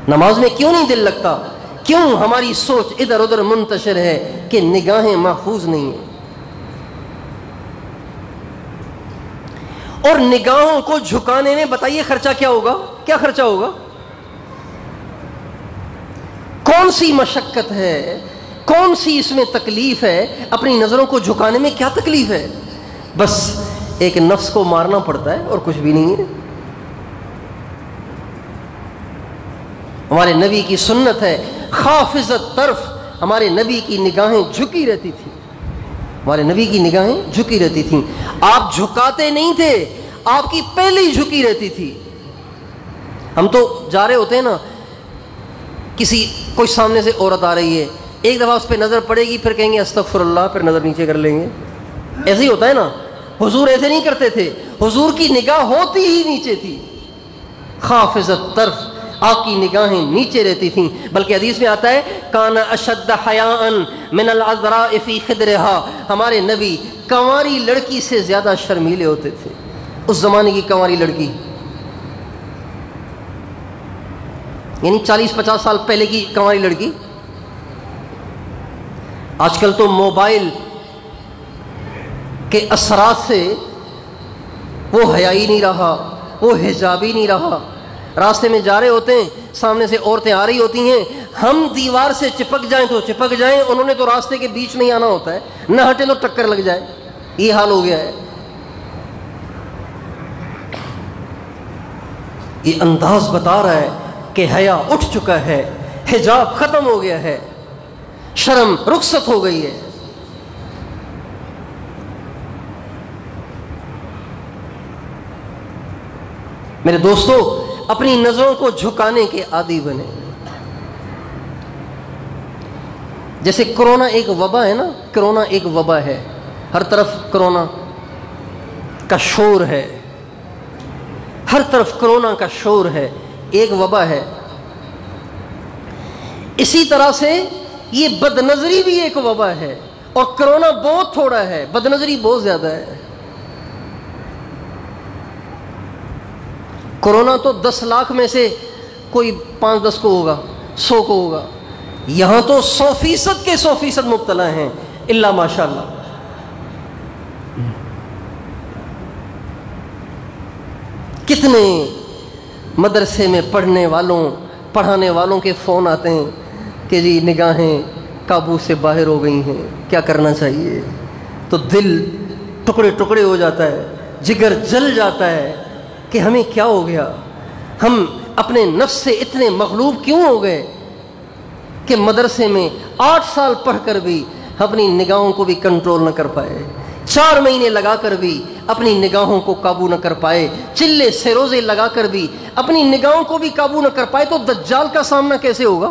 نماز میں کیوں نہیں دل لگتا؟ کیوں ہماری سوچ ادھر ادھر منتشر ہے کہ نگاہیں محفوظ نہیں ہیں؟ اور نگاہوں کو جھکانے میں بتائیے خرچہ کیا ہوگا؟ کیا خرچہ ہوگا؟ کون سی مشقت ہے، کون سی اس میں تکلیف ہے؟ اپنی نظروں کو جھکانے میں کیا تکلیف ہے؟ بس ایک نفس کو مارنا پڑتا ہے اور کچھ بھی نہیں ہے۔ ہمارے نبی کی سنت ہے خافضت طرف، ہمارے نبی کی نگاہیں جھکی رہتی تھی، ہمارے نبی کی نگاہیں جھکی رہتی تھیں۔ آپ جھکاتے نہیں تھے، آپ کی پہلے ہی جھکی رہتی تھی۔ ہم تو جا رہے ہوتے ہیں نا، کوئی سامنے سے عورت آ رہی ہے، ایک دفعہ اس پہ نظر پڑے گی، پھر کہیں گے استغفر اللہ، پھر نظر نیچے کر لیں گے۔ ایسے ہی ہوتا ہے نا۔ حضور ایسے نہیں کرتے تھے، حضور کی نگاہ ہوتی ہی نیچے تھی، خافضت طرف، آپ کی نگاہیں نیچے رہتی تھیں۔ بلکہ حدیث میں آتا ہے کان اشد حیاء من العذراء فی خدرها، ہمارے نبی کنواری لڑکی سے زیادہ شرمیلے ہوتے تھے۔ اس زمانے کی کنواری لڑکی، یعنی 40-50 سال پہلے کی کنواری لڑکی۔ آج کل تو موبائل کے اثرات سے وہ حیا ہی نہیں رہا، وہ حجاب ہی نہیں رہا۔ راستے میں جا رہے ہوتے ہیں، سامنے سے عورتیں آ رہی ہوتی ہیں، ہم دیوار سے چپک جائیں تو چپک جائیں، انہوں نے تو راستے کے بیچ میں ہی آنا ہوتا ہے، نہ ہٹے تو ٹکر لگ جائے۔ یہ حال ہو گیا ہے۔ یہ انداز بتا رہا ہے کہ حیا اٹھ چکا ہے، حجاب ختم ہو گیا ہے، شرم رخصت ہو گئی ہے۔ میرے دوستو، اپنی نظروں کو جھکانے کے عادی بنے۔ جیسے کرونا ایک وبا ہے نا، کرونا ایک وبا ہے، ہر طرف کرونا کا شور ہے، ہر طرف کرونا کا شور ہے، ایک وبا ہے۔ اسی طرح سے یہ بد نظری بھی ایک وبا ہے، اور کرونا بہت تھوڑا ہے، بد نظری بہت زیادہ ہے۔ کرونا تو 10 لاکھ میں سے کوئی 5-10 کو ہوگا، 100 کو ہوگا، یہاں تو 100% کے 100% مبتلا ہیں، الا ماشاء اللہ۔ کتنے مدرسے میں پڑھانے والوں کے فون آتے ہیں کہ جی نگاہیں قابو سے باہر ہو گئی ہیں، کیا کرنا چاہیے؟ تو دل ٹکڑے ٹکڑے ہو جاتا ہے، جگر جل جاتا ہے کہ ہمیں کیا ہو گیا؟ ہم اپنے نفس سے اتنے مغلوب کیوں ہو گئے کہ مدرسے میں 8 سال پڑھ کر بھی اپنی نگاہوں کو بھی کنٹرول نہ کر پائے، 4 مہینے لگا کر بھی اپنی نگاہوں کو قابو نہ کر پائے، چلے سے روزے لگا کر بھی اپنی نگاہوں کو بھی قابو نہ کر پائے، تو دجال کا سامنا کیسے ہوگا؟